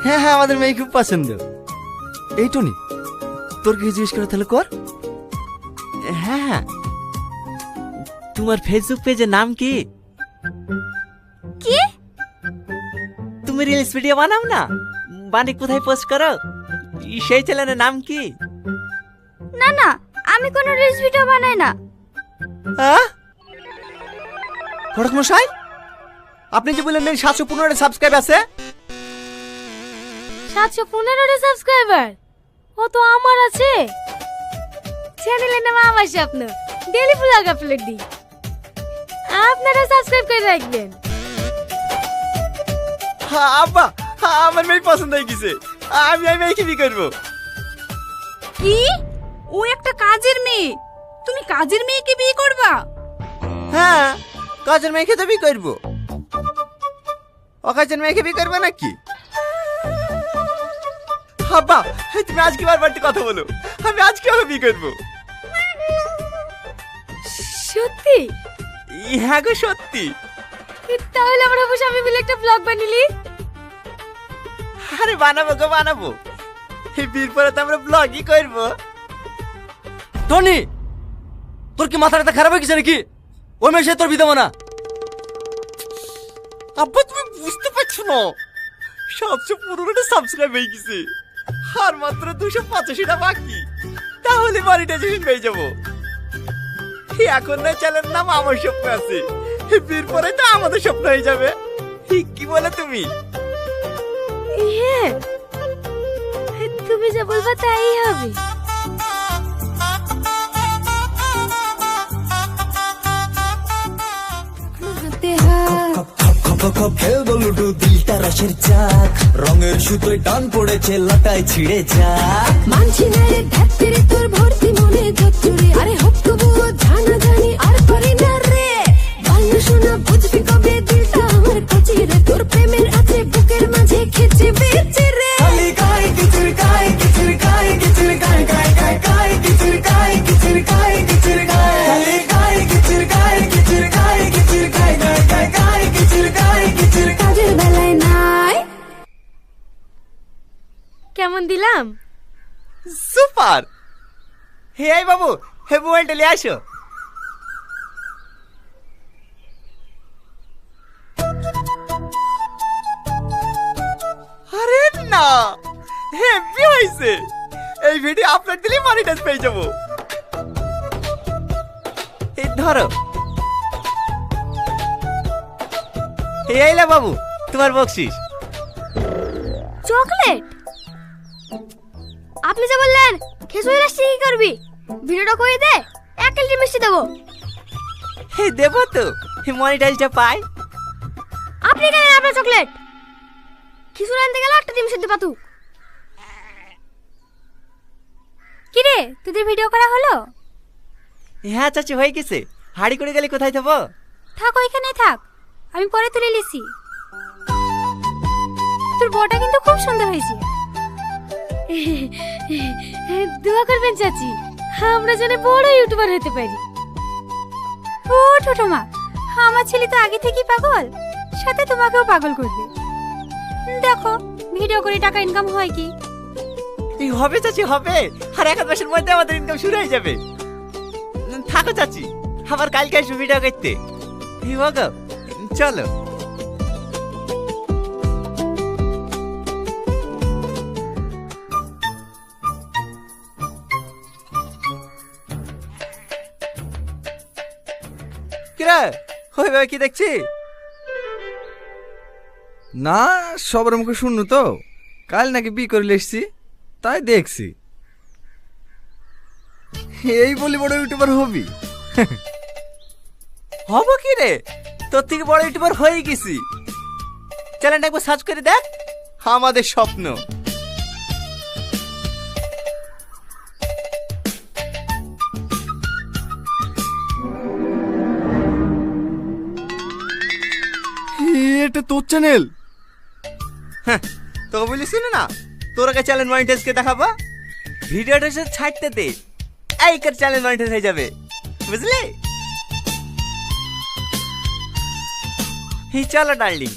হ্যাঁ হ্যাঁ, আমাদের মেয়ে খুব পছন্দ। এই টনি, তোর কি জিজ্ঞেস করে তাহলে কর। হ্যাঁ হ্যাঁ, তোমার ফেসবুক পেজের নাম কি? কি? তুমি রিলস ভিডিও বানাও না, বানি কোথায় পোস্ট করো, সেই চ্যানেলের নাম কি? না না, আমি কোনো রিলস ভিডিও বানাই না। হ্যাঁ? হঠাৎ মশাই, আপনি যে বললেন 715 সাবস্ক্রাইব আছে। 715 সাবস্ক্রাইবার ও তো আমার আছে। চ্যানেলের নাম আমার স্বপ্ন, ডেইলি ব্লগ আপলোড দিই। আপনারা সাবস্ক্রাইব করে রাখবেন। হ্যাঁ আব্বা, আমার মেয়ে পছন্দ হয়ে গেছে। আমি মেয়েকে বিয়ে করবো। কি? ও একটা কাজের মেয়ে, তুমি কাজের মেয়েকে বিয়ে করবা? হ্যাঁ, কাজের মেয়েকে তো বিয়ে করবো। অকাজের মেয়েকে বিয়ে করবে নাকি? আব্বা, তুমি আজকে বারবার কথা বলো। আমি আজকে ওকে বিয়ে করবো। সত্যি? হ্যাঁ গো, সত্যি। তাহলে আমরা অবশ্য আমি মিলে একটা ব্লগ বানালি। আরে বানাবো গো, বানাবো। এই বিয়ের পরে তো আমরা ব্লগই করবো। টনি, তোর কি মাথাটা খারাপ হয়ে গেছে নাকি? ওই মেয়ে সে তোর বিয়ে দেবো না। আব্বা, তুমি বুঝতে পারছো না, 715 সাবস্ক্রাইব হয়ে গেছে, আর মাত্র 285টা বাকি। তাহলে মনিটাইজেশন পেয়ে যাবো। এখন না চ্যানেল নাম আমার স্বপ্ন আছে, বিয়ের পরে তো আমাদের স্বপ্ন হয়ে যাবে। কি বলে তুমি? হ্যাঁ, তুমি যা বলবা তাই হবে। খেলবো লুডু, দিলটা রসের চাক, রঙের সুতোয় টান পড়েছে, লাটায় ছিঁড়ে যাক। মানছি না রে ধাত্রে তোর ভর্তি মনে ধরে, আরে হোক তবুও জানা জানি আর করি না রে। বাংলা শোনা বুঝবি কবে, দিলটা আমার কাছে রে, তোর প্রেমের আছে বুকের মাঝে খেচে বেচে রে। খালি গায় কিচির গায়, কিচির গায়, কিচির গায়, গায় গায় গায়, কিচির গায়, কিচির গায়, কিচির গায়। খালি গায় কিচির গায়, কিচির গায়, কিচির গায়, গায় গায় গায়, কিচির গায়, কিচির গায়। কাজের বেলায় নাই। কেমন দিলাম? সুপার। হে এই বাবু, হে মোবাইলটা নিয়ে আসো। আরে না, হেভি হয়েছে। এই ভিডিও আপলোড দিলে মনিটাইজ পেয়ে যাবো। এই ধরো। এই লা বাবু, তোমার বকশিস। চকলেট? আপনি যা বললেন খেজুরের রাশি কি করবি? ভিডিওটা করে দে, 1 কেজি মিষ্টি দেবো। হে দেবো তো, মনিটাইজটা পাই। আপনি কেন আপনার চকলেট? খেজুর আনতে গেলে একটা ডিম সেদ্ধ পাতু। কি রে, তোদের ভিডিও করা হলো? হ্যাঁ চাচি, হয়ে গেছে। হাড়ি করে গেলে কোথায় থাকবো? থাক, ওইখানেই থাক, আমি পরে তুলে লিসি। তোর বউটা কিন্তু খুব সুন্দর হয়েছে। দোয়া করবেন চাচি, আমরা যেন বড় ইউটিউবার হতে পারি। ও ছোট মা, আমার ছেলে তো আগে থেকেই পাগল, সাথে তোমাকেও পাগল করবে। দেখো ভিডিও করে টাকা ইনকাম হয় কি? এই হবে চাচি, হবে। আর 1 মাসের মধ্যে আমাদের ইনকাম শুরু হয়ে যাবে। থাকো চাচি, আবার কালকে আসবো ভিডিও করতে। এই হোক, চলো। কিরে, ওই ভাই কি দেখছি? না, সবার মুখে শুনু তো, কাল নাকি বিয়ে করে এসছি, তাই দেখছি। এই বলি বড় ইউটিউবার হবি? হবো কি রে, তোর থেকে বড় ইউটিউবার হয়ে গেছি। চ্যানেলটা একবার সার্চ করে দেখ। আমাদের স্বপ্ন। এটা তোর চ্যানেল? হ্যাঁ, তোকে বলিস না, তোর আগে চ্যানেল মনিটাইজকে দেখাবো। ভিডিওটা সে ছাড়তে দে, এই কার চ্যানেল মনিটাইজ হয়ে যাবে, বুঝলি? চলো ডার্লিং।